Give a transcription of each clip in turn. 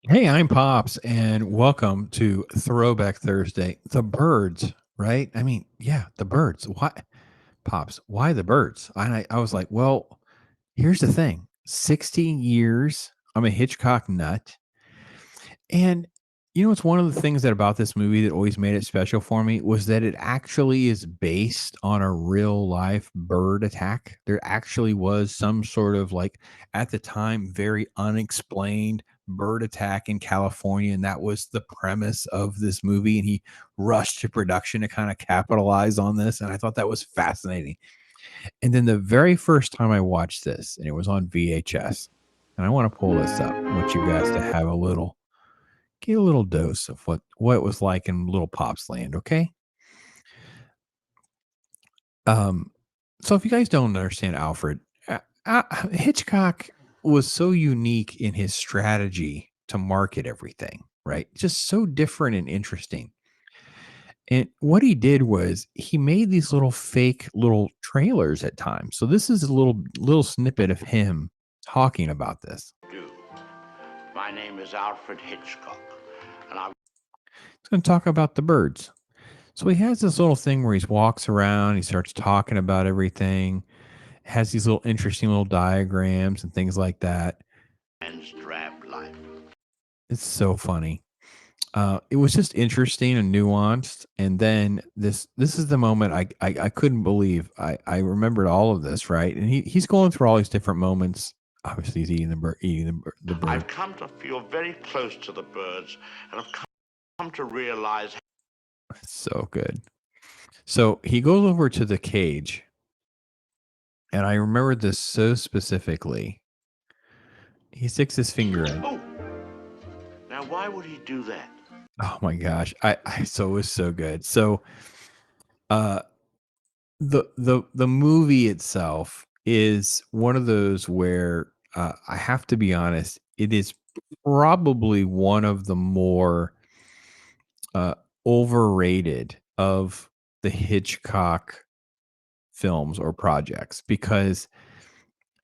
Hey, I'm Pops, and welcome to Throwback Thursday. The birds, right? I mean, yeah, the birds. Why, Pops? Why the birds? I was like, well, here's the thing: 60 years. I'm a Hitchcock nut, and it's one of the things that about this movie that always made it special for me was that it actually is based on a real life bird attack. There actually was some sort of like at the time very unexplained bird attack in California, and that was the premise of this movie. And he rushed to production to kind of capitalize on this, and I thought that was fascinating. And then the very first time I watched this, and it was on VHS, and I want to pull this up. I want you guys to have a little get a little dose of what it was like in little Pops land, okay? Um, so if you guys don't understand Alfred, Hitchcock was so unique in his strategy to market everything, right? Just so different and interesting. And what he did was he made these little fake little trailers at times. So this is a little snippet of him talking about this. Do. My name is Alfred Hitchcock, and I He's going to talk about the birds. So he has this little thing where he walks around, he starts talking about everything, has these little interesting little diagrams and things like that. man's drab life. It's so funny. It was just interesting and nuanced. And then this is the moment I couldn't believe. I remembered all of this, right? And he's going through all these different moments. Obviously, he's eating the bird. I've come to feel very close to the birds, and I've come to realize It's so good. So he goes over to the cage, and I remember this so specifically. He sticks his finger in. oh, now why would he do that? Oh my gosh. I so it was so good. So uh the movie itself is one of those where I have to be honest, it is probably one of the more uh overrated of the Hitchcock films or projects because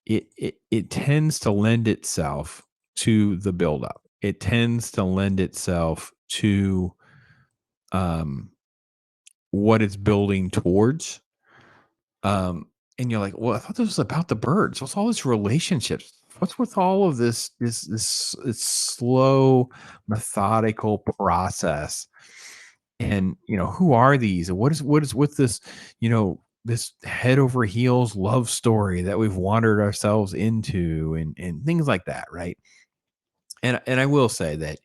it tends to lend itself to the buildup. It tends to lend itself to um what it's building towards. And you're like, well, I thought this was about the birds. What's all this relationships? What's with all of this slow, methodical process? And who are these? And what is with this, this head over heels love story that we've wandered ourselves into and things like that, right? And I will say that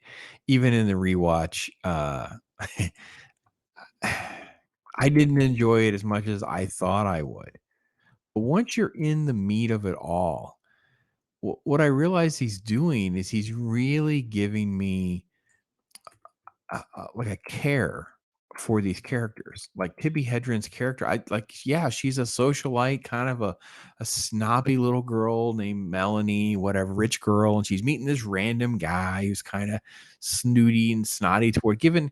even in the rewatch, I didn't enjoy it as much as I thought I would. But once you're in the meat of it all, what I realize he's doing is he's really giving me like a care for these characters. Like Tippi Hedren's character, I like. Yeah, she's a socialite, kind of a snobby little girl named Melanie, whatever, rich girl, and she's meeting this random guy who's kind of snooty and snotty toward giving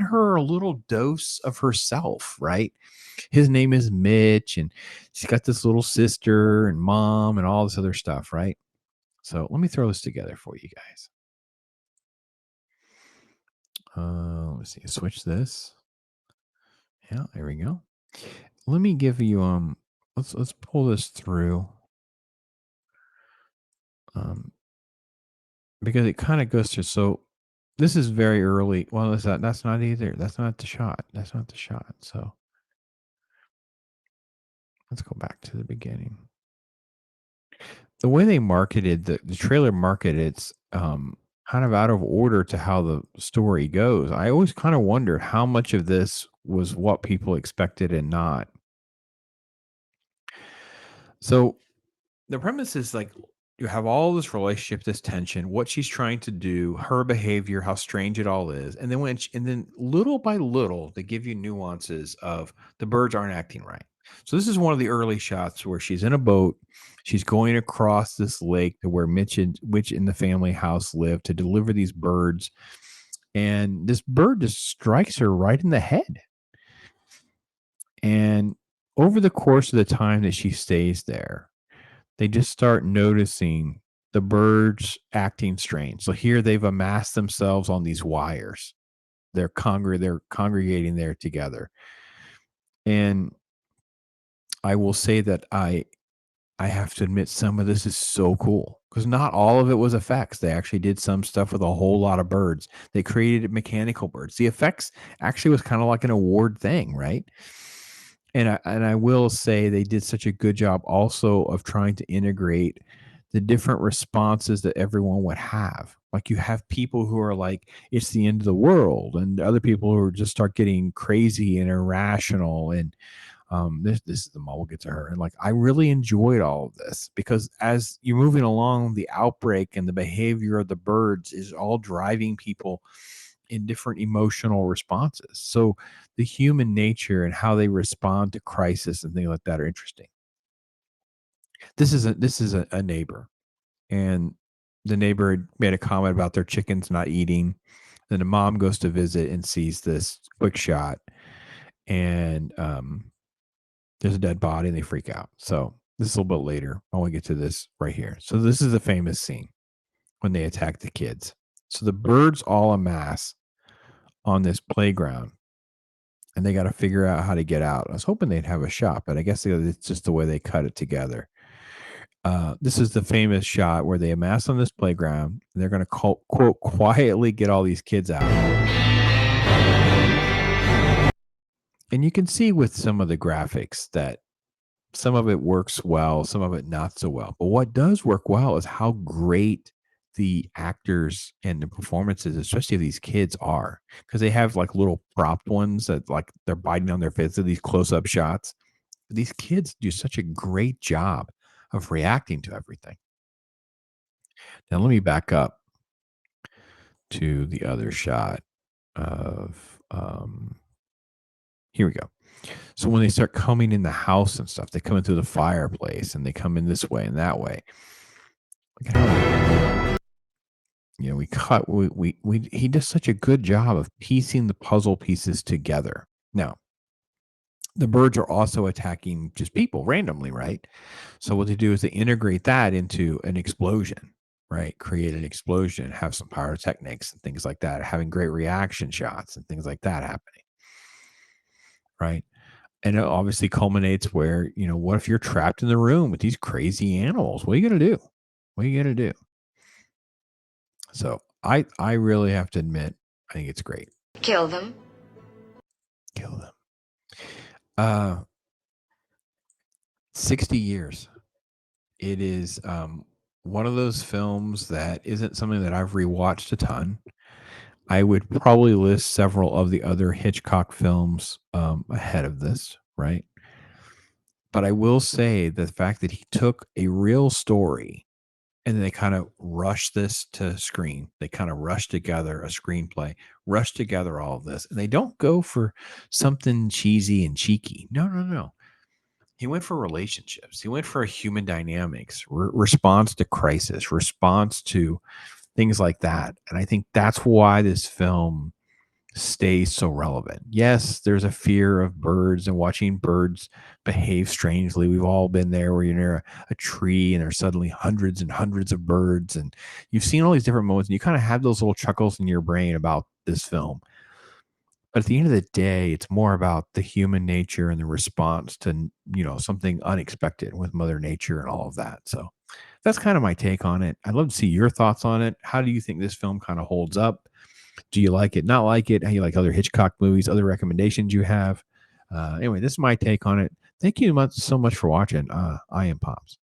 her a little dose of herself, right? His name is Mitch, and she's got this little sister and mom and all this other stuff, right? So let me throw this together for you guys. Let me see. Switch this. Yeah, there we go. Let me give you let's pull this through. Um because it kind of goes through. So this is very early. Well, that's not either. That's not the shot. That's not the shot. So let's go back to the beginning. The way they marketed the trailer market, it's kind of out of order to how the story goes. I always kind of wondered how much of this was what people expected and not. So the premise is like you have all this relationship, this tension, what she's trying to do, her behavior, how strange it all is, and then and then little by little, they give you nuances of the birds aren't acting right. So this is one of the early shots where she's in a boat, she's going across this lake to where Mitch in the family house live to deliver these birds, and this bird just strikes her right in the head. And over the course of the time that she stays there, they just start noticing the birds acting strange. So here they've amassed themselves on these wires. They're congregating there together. And I will say that I have to admit some of this is so cool because not all of it was effects. They actually did some stuff with a whole lot of birds. They created mechanical birds. The effects actually was kind of like an award thing, right? And I will say they did such a good job also of trying to integrate the different responses that everyone would have. Like you have people who are like, it's the end of the world, and other people who are just start getting crazy and irrational. And this is the mom, we'll get to her. And like I really enjoyed all of this because as you're moving along, the outbreak and the behavior of the birds is all driving people in different emotional responses. So the human nature and how they respond to crisis and things like that are interesting. This is a neighbor, and the neighbor had made a comment about their chickens not eating. Then the mom goes to visit and sees this quick shot, and there's a dead body, and they freak out. So this is a little bit later. I want to get to this right here. So this is the famous scene when they attack the kids. So the birds all amass on this playground, and they got to figure out how to get out. I was hoping they'd have a shot, but I guess it's just the way they cut it together. This is the famous shot where they amass on this playground. And they're going to quote quietly get all these kids out. And you can see with some of the graphics that some of it works well, some of it not so well. But what does work well is how great the actors and the performances, especially of these kids, are, because they have like little propped ones that like they're biting on their faces, these close up shots. These kids do such a great job of reacting to everything. Now, let me back up to the other shot of, here we go. So when they start coming in the house and stuff, they come in through the fireplace and they come in this way and that way. Look at how, we cut, he does such a good job of piecing the puzzle pieces together. Now, the birds are also attacking just people randomly, right? So what they do is they integrate that into an explosion, right? Create an explosion, have some pyrotechnics and things like that, having great reaction shots and things like that happening, right? And it obviously culminates where, what if you're trapped in the room with these crazy animals? What are you going to do? What are you going to do? So I really have to admit, I think it's great. Kill them. Kill them. 60 years. It is one of those films that isn't something that I've rewatched a ton. I would probably list several of the other Hitchcock films ahead of this, right? But I will say the fact that he took a real story and then they kind of rushed this to screen. They kind of rushed together a screenplay, rushed together all of this. And they don't go for something cheesy and cheeky. No, no, no. He went for relationships. He went for human dynamics, response to crisis, response to things like that. And I think that's why this film stays so relevant. Yes, there's a fear of birds and watching birds behave strangely. We've all been there where you're near a tree and there's suddenly hundreds and hundreds of birds. And you've seen all these different moments and you kind of have those little chuckles in your brain about this film. But at the end of the day, it's more about the human nature and the response to, something unexpected with Mother Nature and all of that. So that's kind of my take on it. I'd love to see your thoughts on it. How do you think this film kind of holds up? Do you like it? Not like it? How you like other Hitchcock movies? Other recommendations you have? Anyway, this is my take on it. Thank you so much for watching. I am Pops.